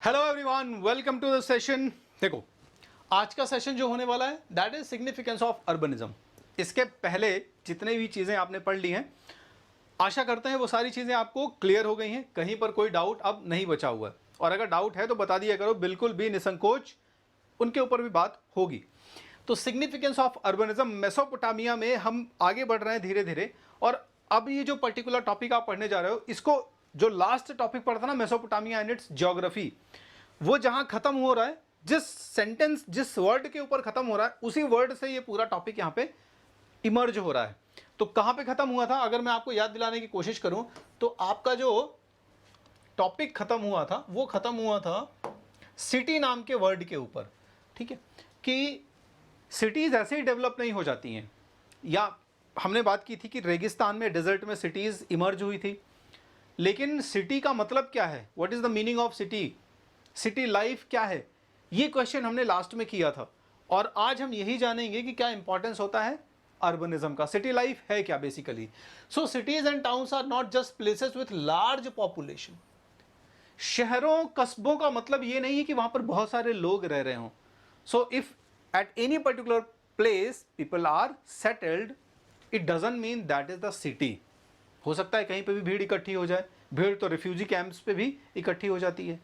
Hello everyone, welcome to the session. देखो, आज का सेशन जो होने वाला है that is significance of urbanism. इसके पहले जितने भी चीज़ें आपने पढ़ ली हैं, आशा करते हैं वो सारी चीज़ें आपको क्लियर हो गई हैं, कहीं पर कोई डाउट अब नहीं बचा हुआ है। और अगर डाउट है तो बता दिया करो, बिल्कुल भी निसंकोच, उनके ऊपर भी बात होगी। तो सिग्निफिकेंस ऑफ अर्बनिज्म, मेसोपोटामिया में हम आगे बढ़ रहे हैं धीरे धीरे। और अब ये जो पर्टिकुलर टॉपिक आप पढ़ने जा रहे हो, इसको जो लास्ट टॉपिक पढ़ा था ना, मेसोपोटामिया एंड इट्स ज्योग्राफी, वो जहां खत्म हो रहा है, जिस सेंटेंस जिस वर्ड के ऊपर खत्म हो रहा है, उसी वर्ड से ये पूरा टॉपिक यहां पे इमर्ज हो रहा है। तो कहां पे खत्म हुआ था, अगर मैं आपको याद दिलाने की कोशिश करूं तो आपका जो टॉपिक खत्म हुआ था वो खत्म हुआ था सिटी नाम के वर्ड के ऊपर। ठीक है, कि सिटीज ऐसे ही डेवलप नहीं हो जाती हैं, या हमने बात की थी कि रेगिस्तान में, डेजर्ट में सिटीज इमर्ज हुई थी। लेकिन सिटी का मतलब क्या है, what is the meaning of city, city life क्या है, ये क्वेश्चन हमने लास्ट में किया था। और आज हम यही जानेंगे कि क्या इंपॉर्टेंस होता है अर्बनिज्म का, सिटी लाइफ है क्या basically. So cities and towns are not just places with large population. शहरों कस्बों का मतलब ये नहीं है कि वहां पर बहुत सारे लोग रह रहे हों। So if at any particular place people are settled, it doesn't mean that is the city. हो सकता है कहीं पे भी भीड़ इकट्ठी हो जाए, भीड़ तो रिफ्यूजी कैंप्स पे भी इकट्ठी हो जाती है।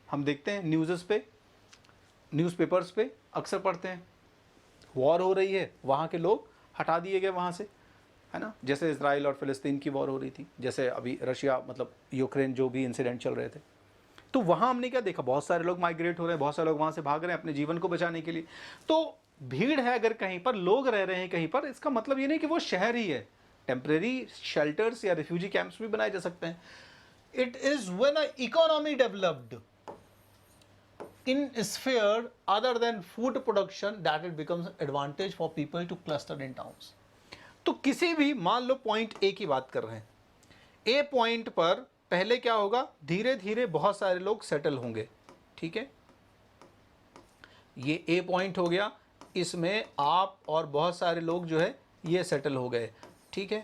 हम देखते हैं न्यूज़ पे, न्यूज़पेपर्स पे अक्सर पढ़ते हैं, वॉर हो रही है, वहाँ के लोग हटा दिए गए वहाँ से, है ना। जैसे इजराइल और फ़िलिस्तीन की वॉर हो रही थी, जैसे अभी रशिया मतलब यूक्रेन जो भी इंसिडेंट चल रहे थे, तो वहाँ हमने क्या देखा, बहुत सारे लोग माइग्रेट हो रहे हैं, बहुत सारे लोग वहाँ से भाग रहे हैं अपने जीवन को बचाने के लिए। तो भीड़ है, अगर कहीं पर लोग रह रहे हैं कहीं पर, इसका मतलब ये नहीं कि वो शहर ही है। टेम्परेरी शेल्टर्स या रिफ्यूजी कैंप्स भी बनाए जा सकते हैं। It is when a economy developed in sphere other than food production that it becomes advantage for people to cluster in towns। तो किसी भी, मान लो पॉइंट ए की बात कर रहे हैं, ए पॉइंट पर पहले क्या होगा, धीरे धीरे बहुत सारे लोग सेटल होंगे। ठीक है, ये ए पॉइंट हो गया, इसमें आप और बहुत सारे लोग जो है ये सेटल हो गए। ठीक है,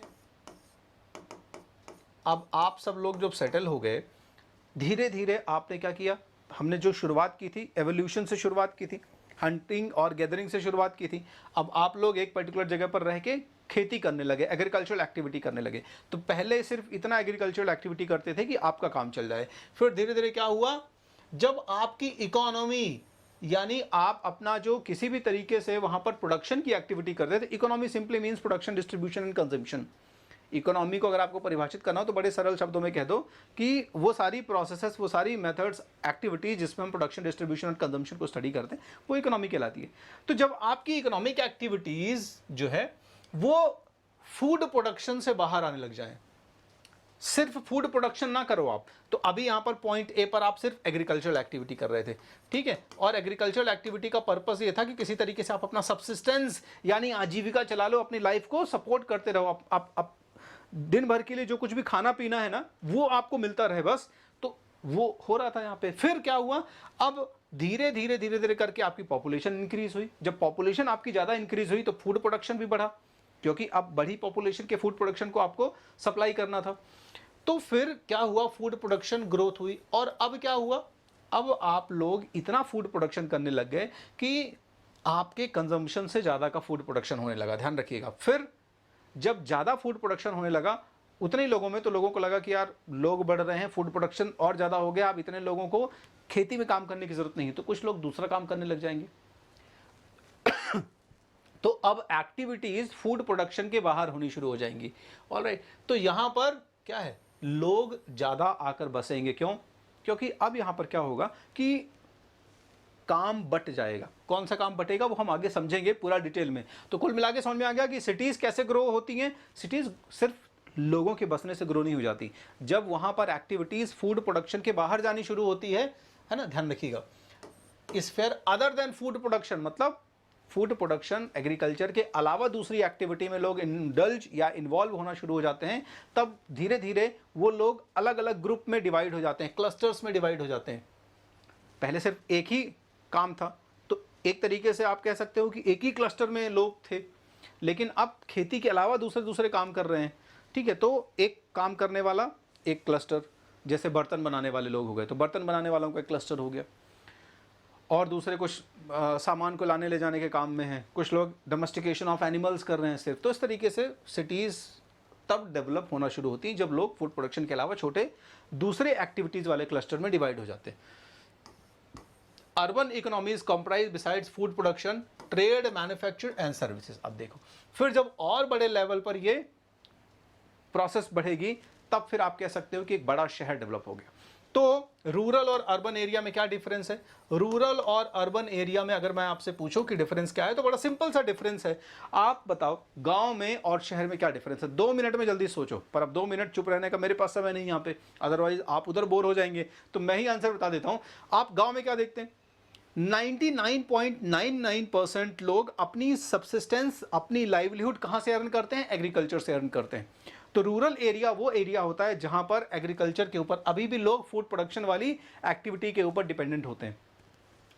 अब आप सब लोग जब सेटल हो गए, धीरे धीरे आपने क्या किया, हमने जो शुरुआत की थी एवोल्यूशन से शुरुआत की थी, हंटिंग और गैदरिंग से शुरुआत की थी। अब आप लोग एक पर्टिकुलर जगह पर रह के खेती करने लगे, एग्रीकल्चरल एक्टिविटी करने लगे। तो पहले सिर्फ इतना एग्रीकल्चरल एक्टिविटी करते थे कि आपका काम चल जाए। फिर धीरे धीरे क्या हुआ, जब आपकी इकोनॉमी, यानी आप अपना जो किसी भी तरीके से वहाँ पर प्रोडक्शन की एक्टिविटी करते थे, economy simply means production, distribution and consumption. Economy को अगर आपको परिभाषित करना हो तो बड़े सरल शब्दों में कह दो कि वो सारी प्रोसेसेस, वो सारी मेथड्स, एक्टिविटीज जिसमें हम प्रोडक्शन, डिस्ट्रीब्यूशन और कंजम्पशन को स्टडी करते हैं, वो इकोनॉमी कहलाती है। तो जब आपकी इकोनॉमिक एक्टिविटीज जो है वो फूड प्रोडक्शन से बाहर आने लग जाए, सिर्फ फूड प्रोडक्शन ना करो आप, तो अभी यहां पर पॉइंट ए पर आप सिर्फ एग्रीकल्चरल एक्टिविटी कर रहे थे। ठीक है, और एग्रीकल्चरल एक्टिविटी का पर्पस ये था कि किसी तरीके से आप अपना सब्सिस्टेंस यानी आजीविका चला लो, अपनी लाइफ को सपोर्ट करते रहो, आप दिन भर के लिए जो कुछ भी खाना पीना है ना वो आपको मिलता रहे बस। तो वो हो रहा था यहाँ पे। फिर क्या हुआ, अब धीरे धीरे धीरे धीरे करके आपकी पॉपुलेशन इंक्रीज हुई। जब पॉपुलेशन आपकी ज़्यादा इंक्रीज हुई तो फूड प्रोडक्शन भी बढ़ा, क्योंकि अब बढ़ी पॉपुलेशन के फूड प्रोडक्शन को आपको सप्लाई करना था। तो फिर क्या हुआ, फूड प्रोडक्शन ग्रोथ हुई। और अब क्या हुआ, अब आप लोग इतना फूड प्रोडक्शन करने लग गए कि आपके कंजम्पशन से ज़्यादा का फूड प्रोडक्शन होने लगा। ध्यान रखिएगा, फिर जब ज़्यादा फूड प्रोडक्शन होने लगा उतने ही लोगों में, तो लोगों को लगा कि यार लोग बढ़ रहे हैं, फूड प्रोडक्शन और ज़्यादा हो गया, अब इतने लोगों को खेती में काम करने की ज़रूरत नहीं है, तो कुछ लोग दूसरा काम करने लग जाएंगे। तो अब एक्टिविटीज़ फूड प्रोडक्शन के बाहर होनी शुरू हो जाएंगी। ऑलराइट, तो यहाँ पर क्या है, लोग ज़्यादा आकर बसेंगे। क्यों? क्योंकि अब यहाँ पर क्या होगा कि काम बट जाएगा। कौन सा काम बटेगा वो हम आगे समझेंगे पूरा डिटेल में। तो कुल मिला के समझ में आ गया कि सिटीज़ कैसे ग्रो होती हैं। सिटीज़ सिर्फ लोगों के बसने से ग्रो नहीं हो जाती, जब वहाँ पर एक्टिविटीज़ फूड प्रोडक्शन के बाहर जानी शुरू होती है ना। ध्यान रखिएगा, sphere other than food production, मतलब फूड प्रोडक्शन, एग्रीकल्चर के अलावा दूसरी एक्टिविटी में लोग इंडल्ज या इन्वॉल्व होना शुरू हो जाते हैं, तब धीरे धीरे वो लोग अलग अलग ग्रुप में डिवाइड हो जाते हैं, क्लस्टर्स में डिवाइड हो जाते हैं। पहले सिर्फ एक ही काम था, तो एक तरीके से आप कह सकते हो कि एक ही क्लस्टर में लोग थे, लेकिन अब खेती के अलावा दूसरे दूसरे काम कर रहे हैं। ठीक है, तो एक काम करने वाला एक क्लस्टर, जैसे बर्तन बनाने वाले लोग हो गए तो बर्तन बनाने वालों का एक क्लस्टर हो गया, और दूसरे कुछ सामान को लाने ले जाने के काम में हैं, कुछ लोग डोमेस्टिकेशन ऑफ एनिमल्स कर रहे हैं सिर्फ। तो इस तरीके से सिटीज़ तब डेवलप होना शुरू होती हैं जब लोग फूड प्रोडक्शन के अलावा छोटे दूसरे एक्टिविटीज़ वाले क्लस्टर में डिवाइड हो जाते हैं। Urban economies comprise besides food production trade manufacture and services. अब देखो फिर जब और बड़े लेवल पर ये प्रोसेस बढ़ेगी तब फिर आप कह सकते हो कि एक बड़ा शहर डेवलप हो गया। तो रूरल और अर्बन एरिया में क्या डिफरेंस है? रूरल और अर्बन एरिया में अगर मैं आपसे पूछूं कि डिफरेंस क्या है तो बड़ा सिंपल सा डिफरेंस है। आप बताओ गांव में और शहर में क्या डिफरेंस है? 2 मिनट में जल्दी सोचो, पर अब 2 मिनट चुप रहने का मेरे पास समय नहीं यहाँ पे, अदरवाइज आप उधर बोर हो जाएंगे, तो मैं ही आंसर बता देता हूँ। आप गाँव में क्या देखते हैं? 99.99% लोग अपनी सब्सिस्टेंस, अपनी लाइवलीहुड कहाँ से अर्न करते हैं? एग्रीकल्चर से अर्न करते हैं। तो रूरल एरिया वो एरिया होता है जहां पर एग्रीकल्चर के ऊपर अभी भी लोग फूड प्रोडक्शन वाली एक्टिविटी के ऊपर डिपेंडेंट होते हैं।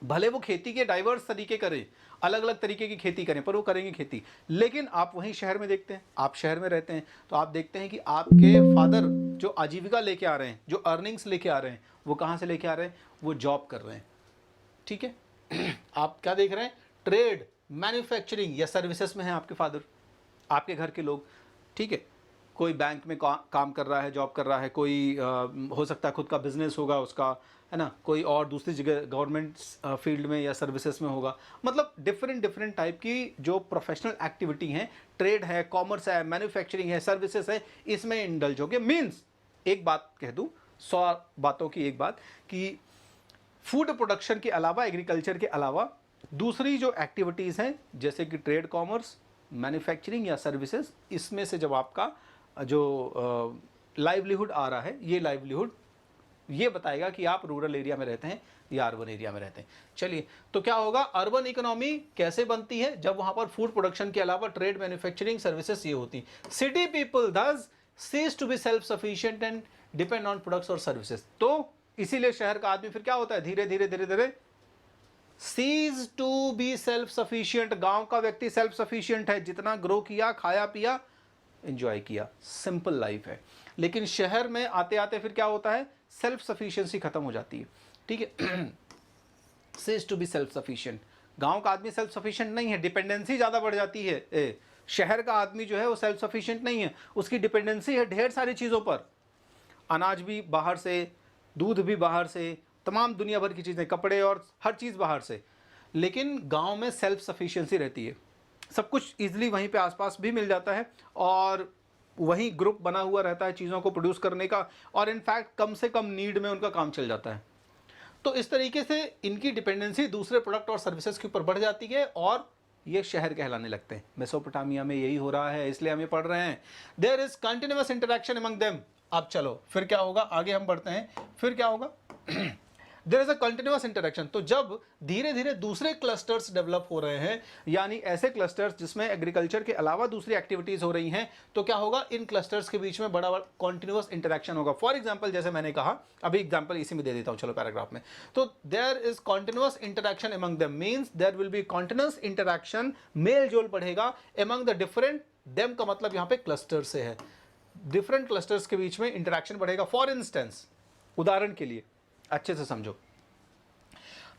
भले वो खेती के डाइवर्स तरीके करें, अलग अलग तरीके की खेती करें, पर वो करेंगे खेती। लेकिन आप वहीं शहर में देखते हैं, आप शहर में रहते हैं तो आप देखते हैं कि आपके फादर जो आजीविका लेके आ रहे हैं, जो अर्निंग्स लेके आ रहे हैं, वो कहाँ से लेके आ रहे हैं? वो जॉब कर रहे हैं। ठीक है आप क्या देख रहे हैं? ट्रेड, मैन्युफैक्चरिंग या सर्विसेज में है आपके फादर, आपके घर के लोग। ठीक है, कोई बैंक में काम कर रहा है, जॉब कर रहा है, कोई हो सकता है खुद का बिजनेस होगा उसका, है ना, कोई और दूसरी जगह गवर्नमेंट फील्ड में या सर्विसेज में होगा। मतलब डिफरेंट टाइप की जो प्रोफेशनल एक्टिविटी हैं, ट्रेड है, कॉमर्स है, मैन्युफैक्चरिंग है, सर्विसेज है, इसमें इंडल्ज हो गए। मीन्स एक बात कह दूँ, 100 बातों की एक बात, कि फूड प्रोडक्शन के अलावा, एग्रीकल्चर के अलावा दूसरी जो एक्टिविटीज़ हैं जैसे कि ट्रेड, कॉमर्स, मैन्युफैक्चरिंग या सर्विसेज, इसमें से जब आपका जो लाइवलीहुड आ रहा है, ये लाइवलीहुड ये बताएगा कि आप रूरल एरिया में रहते हैं या अर्बन एरिया में रहते हैं। चलिए, तो क्या होगा? अर्बन इकोनॉमी कैसे बनती है? जब वहां पर फूड प्रोडक्शन के अलावा ट्रेड, मैन्युफैक्चरिंग, सर्विसेज ये होती। City people thus cease to be self sufficient and depend on products और सर्विसेज। तो इसीलिए शहर का आदमी फिर क्या होता है? धीरे धीरे cease to be self sufficient. गांव का व्यक्ति सेल्फ सफिशियंट है, जितना ग्रो किया, खाया पिया, एंजॉय किया, सिंपल लाइफ है। लेकिन शहर में आते आते फिर क्या होता है? सेल्फ सफिशिएंसी खत्म हो जाती है। ठीक है cease to be self sufficient. गांव का आदमी सेल्फ सफिशिएंट नहीं है, डिपेंडेंसी ज्यादा बढ़ जाती है। शहर का आदमी जो है वो सेल्फ सफिशिएंट नहीं है, उसकी डिपेंडेंसी है ढेर सारी चीजों पर। अनाज भी बाहर से, दूध भी बाहर से, तमाम दुनिया भर की चीज़ें, कपड़े और हर चीज़ बाहर से। लेकिन गांव में सेल्फ सफिशिएंसी रहती है, सब कुछ ईजिली वहीं पे आसपास भी मिल जाता है, और वहीं ग्रुप बना हुआ रहता है चीज़ों को प्रोड्यूस करने का, और इनफैक्ट कम से कम नीड में उनका काम चल जाता है। तो इस तरीके से इनकी डिपेंडेंसी दूसरे प्रोडक्ट और सर्विसेज के ऊपर बढ़ जाती है, और ये शहर कहलाने लगते हैं। मेसोपोटामिया में यही हो रहा है, इसलिए हम ये पढ़ रहे हैं। There is continuous interaction among them. अब चलो फिर क्या होगा, आगे हम बढ़ते हैं। फिर क्या होगा? There is a continuous interaction. तो जब धीरे धीरे दूसरे क्लस्टर्स डेवलप हो रहे हैं, यानी ऐसे क्लस्टर्स जिसमें एग्रीकल्चर के अलावा दूसरी एक्टिविटीज हो रही हैं, तो क्या होगा? इन क्लस्टर्स के बीच में बड़ा कंटिन्यूअस इंटरेक्शन होगा। फॉर एग्जांपल, जैसे मैंने कहा, अभी एग्जांपल इसी में दे देता हूं, चलो पैराग्राफ में। तो there is continuous interaction among them, means there will be continuous interaction, मेल जोल बढ़ेगा अमंग द डिफरेंट। देम का मतलब यहां पे क्लस्टर से है, डिफरेंट क्लस्टर्स के बीच में इंटरेक्शन बढ़ेगा। फॉर इंस्टेंस, उदाहरण के लिए, अच्छे से समझो,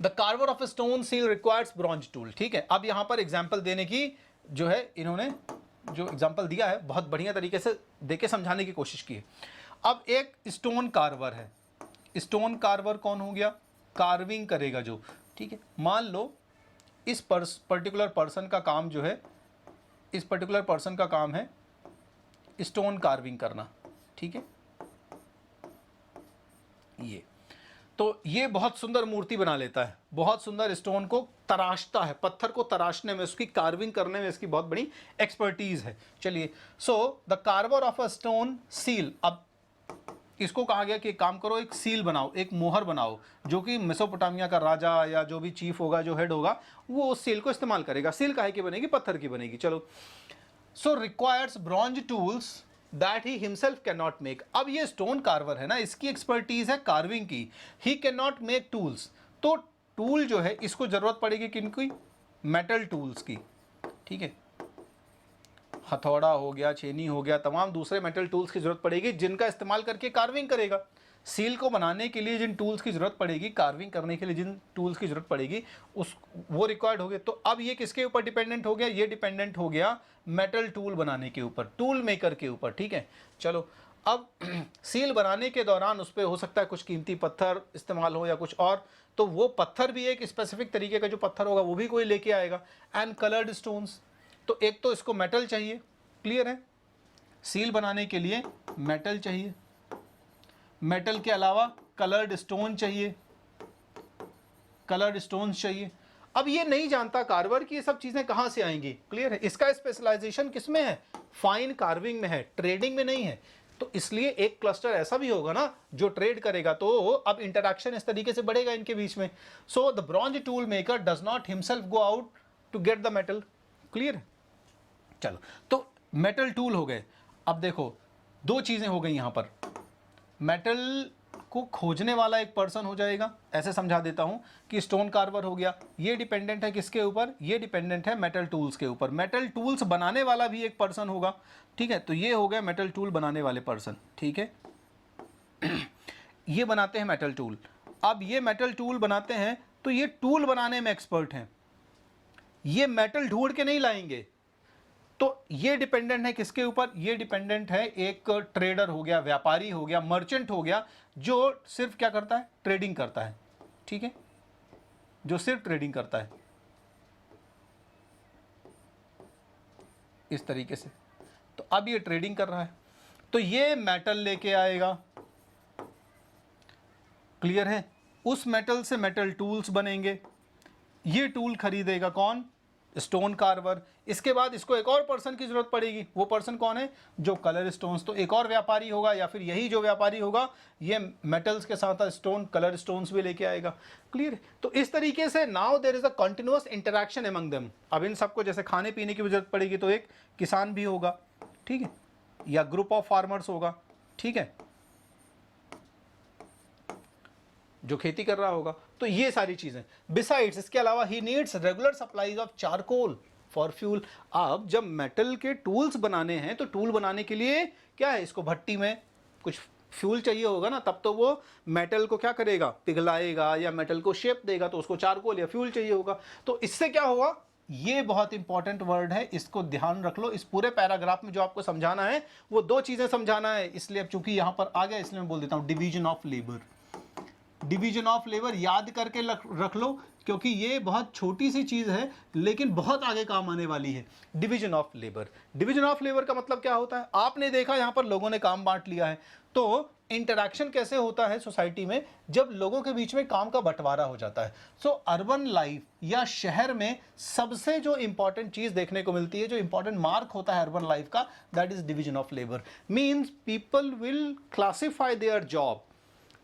the Carver of stone seal requires bronze tool. ठीक है, अब यहां पर एग्जाम्पल देने की जो है, इन्होंने जो एग्जाम्पल दिया है बहुत बढ़िया तरीके से देके समझाने की कोशिश की है। अब एक स्टोन कार्वर है, स्टोन कार्वर कौन हो गया? कार्विंग करेगा जो। ठीक है, मान लो इस पर्टिकुलर पर्सन का काम जो है, इस पर्टिकुलर पर्सन का काम है स्टोन कार्विंग करना। ठीक है, ये तो ये बहुत सुंदर मूर्ति बना लेता है, बहुत सुंदर स्टोन को तराशता है, पत्थर को तराशने में, उसकी कार्विंग करने में इसकी बहुत बड़ी एक्सपर्टीज है। चलिए, so the Carver of a stone seal. अब इसको कहा गया कि काम करो, एक सील बनाओ, एक मोहर बनाओ, जो कि मेसोपोटामिया का राजा या जो भी चीफ होगा, जो हेड होगा, वो उस सील को इस्तेमाल करेगा। सील काहे की बनेगी? पत्थर की बनेगी। चलो, so requires bronze tools that he himself can not make. अब ये स्टोन कार्वर है ना, इसकी एक्सपर्टीज है कार्विंग की, he can not make tools. तो टूल जो है इसको जरूरत पड़ेगी किनकी? मेटल टूल्स की। ठीक है, हथौड़ा हो गया, छेनी हो गया, तमाम दूसरे मेटल टूल्स की जरूरत पड़ेगी जिनका इस्तेमाल करके कार्विंग करेगा। सील को बनाने के लिए जिन टूल्स की ज़रूरत पड़ेगी, कार्विंग करने के लिए जिन टूल्स की ज़रूरत पड़ेगी, उस वो रिक्वायर्ड हो गए। तो अब ये किसके ऊपर डिपेंडेंट हो गया? ये डिपेंडेंट हो गया मेटल टूल बनाने के ऊपर, टूल मेकर के ऊपर, ठीक है। चलो अब सील बनाने के दौरान उस पर हो सकता है कुछ कीमती पत्थर इस्तेमाल हो या कुछ और, तो वो पत्थर भी एक स्पेसिफिक तरीके का जो पत्थर होगा वो भी कोई लेके आएगा। एंड कलर्ड स्टोन्स, तो एक तो इसको मेटल चाहिए, क्लियर है, सील बनाने के लिए मेटल चाहिए, मेटल के अलावा कलर्ड स्टोन चाहिए, कलर्ड स्टोन्स चाहिए। अब ये नहीं जानता कार्वर कि ये सब चीज़ें कहाँ से आएंगी, क्लियर है। इसका स्पेशलाइजेशन किस में है? फाइन कार्विंग में है, ट्रेडिंग में नहीं है। तो इसलिए एक क्लस्टर ऐसा भी होगा ना जो ट्रेड करेगा, तो अब इंटरैक्शन इस तरीके से बढ़ेगा इनके बीच में। So the bronze tool maker does not himself go out to get the metal, clear है। चलो, तो मेटल टूल हो गए। अब देखो दो चीज़ें हो गई यहाँ पर, मेटल को खोजने वाला एक पर्सन हो जाएगा, ऐसे समझा देता हूँ कि स्टोन कार्वर हो गया, ये डिपेंडेंट है किसके ऊपर? ये डिपेंडेंट है मेटल टूल्स के ऊपर। मेटल टूल्स बनाने वाला भी एक पर्सन होगा, ठीक है। तो ये हो गया मेटल टूल बनाने वाले पर्सन, ठीक है। ये बनाते हैं मेटल टूल। अब ये मेटल टूल बनाते हैं तो ये टूल बनाने में एक्सपर्ट हैं, ये मेटल ढूंढ के नहीं लाएंगे। तो ये डिपेंडेंट है किसके ऊपर? ये डिपेंडेंट है एक ट्रेडर हो गया, व्यापारी हो गया, मर्चेंट हो गया, जो सिर्फ क्या करता है? ट्रेडिंग करता है, ठीक है, जो सिर्फ ट्रेडिंग करता है इस तरीके से। तो अब ये ट्रेडिंग कर रहा है, तो ये मेटल लेके आएगा, क्लियर है। उस मेटल से मेटल टूल्स बनेंगे, ये टूल खरीदेगा कौन? Stone Carver. इसके बाद इसको एक और पर्सन की जरूरत पड़ेगी, वो पर्सन कौन है? जो कलर स्टोन्स, तो एक और व्यापारी होगा, या फिर यही जो व्यापारी होगा ये मेटल्स के साथ स्टोन, कलर स्टोन्स भी लेके आएगा, क्लियर। तो इस तरीके से now there is a continuous interaction among them. अब इन सबको जैसे खाने पीने की जरूरत पड़ेगी तो एक किसान भी होगा, ठीक है, या ग्रुप ऑफ फार्मर्स होगा, ठीक है, जो खेती कर रहा होगा। तो ये सारी चीजें, बिसाइड्स इसके अलावा he needs regular supplies of charcoal for fuel. अब जब मेटल के टूल्स बनाने हैं तो टूल बनाने के लिए क्या है? इसको भट्टी में कुछ फ्यूल चाहिए होगा ना, तब तो वो मेटल को क्या करेगा? पिघलाएगा या मेटल को शेप देगा, तो उसको चारकोल या फ्यूल चाहिए होगा। तो इससे क्या होगा? ये बहुत इंपॉर्टेंट वर्ड है, इसको ध्यान रख लो। इस पूरे पैराग्राफ में जो आपको समझाना है वो दो चीजें समझाना है, इसलिए अब चूंकि यहां पर आ गया इसलिए मैं बोल देता हूं division of labour. Division of labour याद करके रख लो, क्योंकि ये बहुत छोटी सी चीज है लेकिन बहुत आगे काम आने वाली है। Division of labour, division of labour का मतलब क्या होता है? आपने देखा यहां पर लोगों ने काम बांट लिया है, तो इंटरैक्शन कैसे होता है सोसाइटी में? जब लोगों के बीच में काम का बंटवारा हो जाता है। सो अर्बन लाइफ या शहर में सबसे जो इंपॉर्टेंट चीज देखने को मिलती है, जो इंपॉर्टेंट मार्क होता है अर्बन लाइफ का, that is division of labour. Means people will classify their job.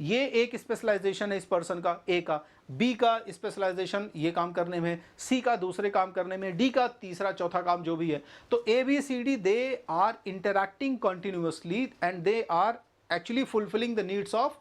ये एक स्पेशलाइजेशन है इस पर्सन का, ए का, बी का स्पेशलाइजेशन ये काम करने में, सी का दूसरे काम करने में, डी का तीसरा चौथा काम जो भी है। तो A B C D they are interacting continuously and they are actually fulfilling the needs of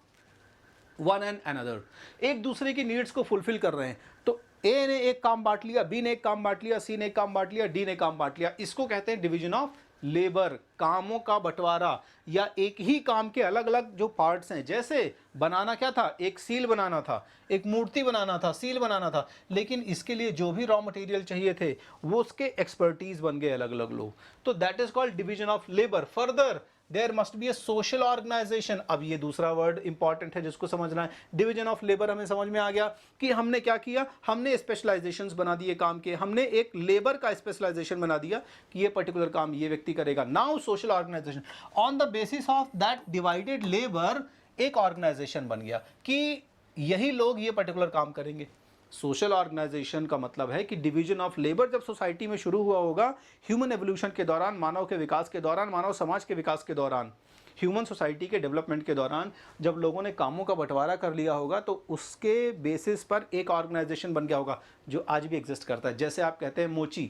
one and another. एक दूसरे की नीड्स को फुलफिल कर रहे हैं। तो ए ने एक काम बांट लिया, बी ने एक काम बांट लिया, सी ने एक काम बांट लिया, डी ने काम बांट लिया। इसको कहते हैं डिवीजन ऑफ लेबर, कामों का बंटवारा, या एक ही काम के अलग अलग जो पार्ट्स हैं। जैसे बनाना क्या था? एक सील बनाना था, एक मूर्ति बनाना था, सील बनाना था, लेकिन इसके लिए जो भी रॉ मटेरियल चाहिए थे वो उसके एक्सपर्टीज बन गए अलग अलग लोग। तो that is called division of labour. Further there must be a social organisation. अब ये दूसरा वर्ड इंपॉर्टेंट है जिसको समझना है। डिवीजन ऑफ लेबर हमें समझ में आ गया कि हमने क्या किया, हमने स्पेशलाइजेशंस बना दिए काम के, हमने एक लेबर का स्पेशलाइजेशन बना दिया कि ये पर्टिकुलर काम ये व्यक्ति करेगा। Now social organisation, on the basis of that divided labour एक ऑर्गेनाइजेशन बन गया कि यही लोग ये पर्टिकुलर काम करेंगे। सोशल ऑर्गेनाइजेशन का मतलब है कि डिवीजन ऑफ लेबर जब सोसाइटी में शुरू हुआ होगा, ह्यूमन एवोल्यूशन के दौरान, मानव के विकास के दौरान, मानव समाज के विकास के दौरान, ह्यूमन सोसाइटी के डेवलपमेंट के दौरान, जब लोगों ने कामों का बंटवारा कर लिया होगा तो उसके बेसिस पर एक ऑर्गेनाइजेशन बन गया होगा जो आज भी एग्जिस्ट करता है। जैसे आप कहते हैं मोची,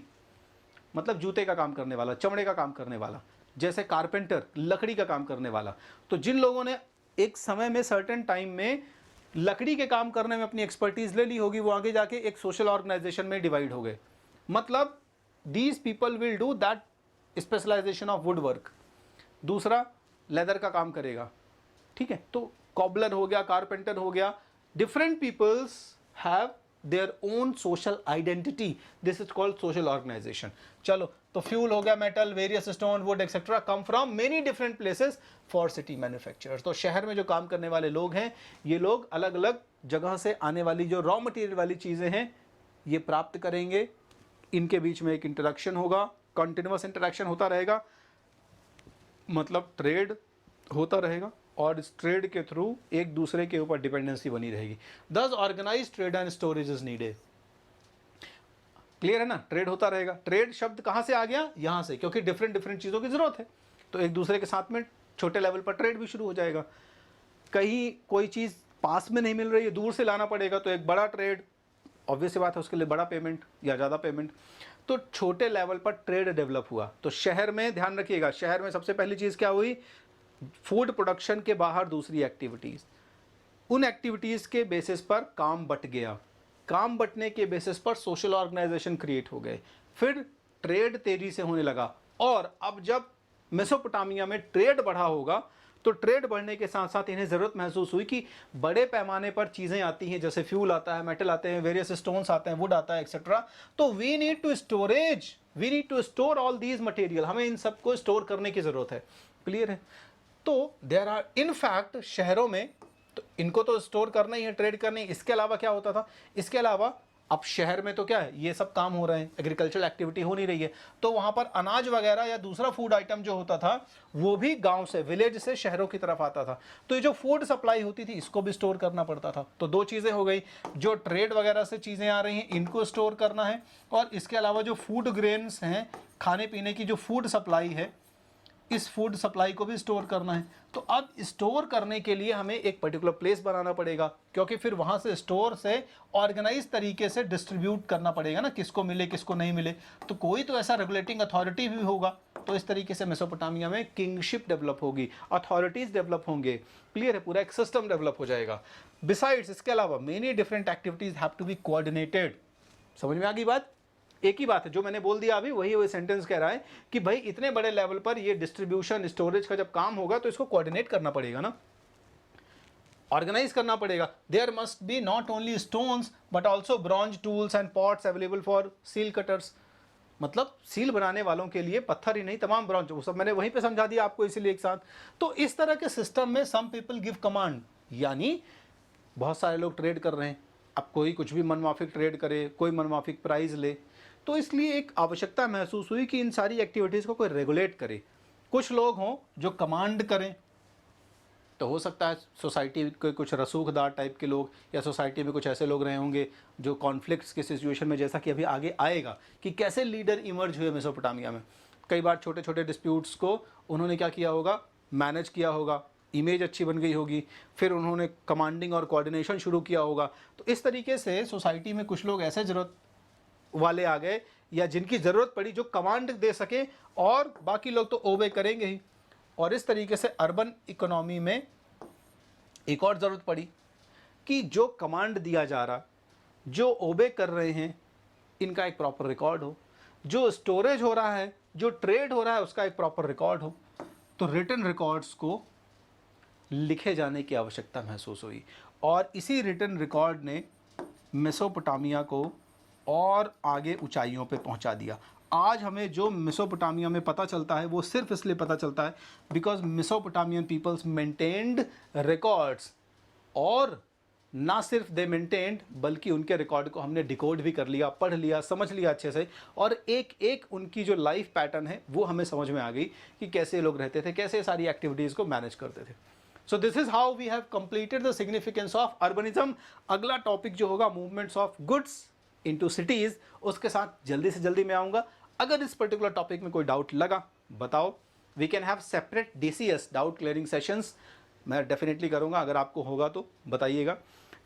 मतलब जूते का काम करने वाला, चमड़े का काम करने वाला, जैसे कारपेंटर, लकड़ी का काम करने वाला। तो जिन लोगों ने एक समय में, सर्टेन टाइम में लकड़ी के काम करने में अपनी एक्सपर्टीज ले ली होगी, वो आगे जाके एक सोशल ऑर्गेनाइजेशन में डिवाइड हो गए। मतलब these people will do that specialisation of wood work. दूसरा लेदर का काम करेगा, ठीक है। तो कॉबलर हो गया, कारपेंटर हो गया, different peoples have their own social identity. This is called social organization. चलो, तो फ्यूल हो गया, metal, various stone, would etcetera come from many different places for city manufacturers. तो शहर में जो काम करने वाले लोग हैं, ये लोग अलग अलग जगह से आने वाली जो रॉ मटेरियल वाली चीज़ें हैं ये प्राप्त करेंगे. इनके बीच में एक इंटरेक्शन होगा, कंटिन्यूअस इंटरेक्शन होता रहेगा, मतलब ट्रेड होता रहेगा और इस ट्रेड के थ्रू एक दूसरे के ऊपर डिपेंडेंसी बनी रहेगी. Thus organise trade and storage is needed. Clear है ना? ट्रेड होता रहेगा. ट्रेड शब्द कहाँ से आ गया? यहाँ से, क्योंकि डिफरेंट डिफरेंट चीज़ों की ज़रूरत है, तो एक दूसरे के साथ में छोटे लेवल पर ट्रेड भी शुरू हो जाएगा. कहीं कोई चीज़ पास में नहीं मिल रही है, दूर से लाना पड़ेगा, तो एक बड़ा ट्रेड, ऑब्वियस सी बात है, उसके लिए बड़ा पेमेंट या ज़्यादा पेमेंट. तो छोटे लेवल पर ट्रेड डेवलप हुआ. तो शहर में ध्यान रखिएगा, शहर में सबसे पहली चीज़ क्या हुई? फूड प्रोडक्शन के बाहर दूसरी एक्टिविटीज़. उन एक्टिविटीज़ के बेसिस पर काम बट गया. काम बटने के बेसिस पर सोशल ऑर्गेनाइजेशन क्रिएट हो गए. फिर ट्रेड तेजी से होने लगा. और अब जब मेसोपोटामिया में ट्रेड बढ़ा होगा, तो ट्रेड बढ़ने के साथ साथ इन्हें ज़रूरत महसूस हुई कि बड़े पैमाने पर चीज़ें आती हैं, जैसे फ्यूल आता है, मेटल आते हैं, वेरियस स्टोन्स आते हैं, वुड आता है, एक्सेट्रा. तो we need to store all these material. हमें इन सबको स्टोर करने की ज़रूरत है. क्लियर है? तो देयर आर इन फैक्ट शहरों में, तो इनको तो स्टोर करना ही है, ट्रेड करनी है. इसके अलावा क्या होता था? इसके अलावा अब शहर में तो क्या है, ये सब काम हो रहे हैं, एग्रीकल्चरल एक्टिविटी हो नहीं रही है, तो वहाँ पर अनाज वगैरह या दूसरा फूड आइटम जो होता था वो भी गांव से, विलेज से शहरों की तरफ आता था. तो ये जो फूड सप्लाई होती थी इसको भी स्टोर करना पड़ता था. तो दो चीज़ें हो गई, जो ट्रेड वगैरह से चीज़ें आ रही हैं इनको स्टोर करना है, और इसके अलावा जो फूड ग्रेन्स हैं, खाने पीने की जो फूड सप्लाई है, इस फूड सप्लाई को भी स्टोर करना है. तो अब स्टोर करने के लिए हमें एक पर्टिकुलर प्लेस बनाना पड़ेगा, क्योंकि फिर वहाँ से स्टोर से ऑर्गेनाइज तरीके से डिस्ट्रीब्यूट करना पड़ेगा ना, किसको मिले किसको नहीं मिले. तो कोई तो ऐसा रेगुलेटिंग अथॉरिटी भी होगा. तो इस तरीके से मेसोपोटामिया में किंगशिप डेवलप होगी, अथॉरिटीज़ डेवलप होंगे. क्लियर है? पूरा एक सिस्टम डेवलप हो जाएगा. बिसाइड्स, इसके अलावा many different activities have to be coordinated. समझ में आ गई बात? एक ही बात है, जो मैंने बोल दिया अभी वही सेंटेंस कह रहा है कि भाई इतने बड़े लेवल पर ये डिस्ट्रीब्यूशन स्टोरेज का जब काम होगा तो इसको कोऑर्डिनेट करना पड़ेगा ना, ऑर्गेनाइज करना पड़ेगा. There must be not only stones but also bronze tools and pots available for seal cutters. मतलब सील बनाने वालों के लिए पत्थर ही नहीं, तमाम ब्रॉन्ज, वो सब मैंने वहीं पे समझा दिया आपको इसीलिए एक साथ. तो इस तरह के सिस्टम में सम पीपल गिव कमांड, यानी बहुत सारे लोग ट्रेड कर रहे हैं. अब कोई कुछ भी मनमाफिक ट्रेड करे, कोई मनमाफिक प्राइस ले, तो इसलिए एक आवश्यकता महसूस हुई कि इन सारी एक्टिविटीज़ को कोई रेगुलेट करे. कुछ लोग हों जो कमांड करें. तो हो सकता है सोसाइटी के कुछ रसूखदार टाइप के लोग, या सोसाइटी में कुछ ऐसे लोग रहे होंगे जो कॉन्फ्लिक्ट्स के सिचुएशन में, जैसा कि अभी आगे आएगा कि कैसे लीडर इमर्ज हुए मेसोपोटामिया में. कई बार छोटे छोटे डिस्प्यूट्स को उन्होंने क्या किया होगा, मैनेज किया होगा, इमेज अच्छी बन गई होगी, फिर उन्होंने कमांडिंग और कोऑर्डिनेशन शुरू किया होगा. तो इस तरीके से सोसाइटी में कुछ लोग ऐसे ज़रूरत वाले आ गए, या जिनकी ज़रूरत पड़ी, जो कमांड दे सके, और बाकी लोग तो ओबे करेंगे ही. और इस तरीके से अर्बन इकोनॉमी में एक और ज़रूरत पड़ी कि जो कमांड दिया जा रहा, जो ओबे कर रहे हैं, इनका एक प्रॉपर रिकॉर्ड हो. जो स्टोरेज हो रहा है, जो ट्रेड हो रहा है, उसका एक प्रॉपर रिकॉर्ड हो. तो रिटन रिकॉर्ड्स को लिखे जाने की आवश्यकता महसूस हुई, और इसी रिटन रिकॉर्ड ने मेसोपोटामिया को और आगे ऊंचाइयों पे पहुंचा दिया. आज हमें जो मेसोपोटामिया में पता चलता है वो सिर्फ इसलिए पता चलता है because Mesopotamian peoples maintained records. और ना सिर्फ दे मेंटेन्ड, बल्कि उनके रिकॉर्ड को हमने डिकोड भी कर लिया, पढ़ लिया, समझ लिया अच्छे से, और एक एक उनकी जो लाइफ पैटर्न है वो हमें समझ में आ गई कि कैसे लोग रहते थे, कैसे सारी एक्टिविटीज़ को मैनेज करते थे. So this is how we have completed the significance of urbanism. अगला टॉपिक जो होगा movements of goods into cities, उसके साथ जल्दी से जल्दी मैं आऊँगा. अगर इस पर्टिकुलर टॉपिक में कोई डाउट लगा बताओ. We can have separate DCS doubt clearing sessions, मैं डेफिनेटली करूँगा. अगर आपको होगा तो बताइएगा.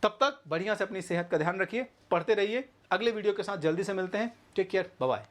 तब तक बढ़िया से अपनी सेहत का ध्यान रखिए, पढ़ते रहिए. अगले वीडियो के साथ जल्दी से मिलते हैं. Take care, bye bye.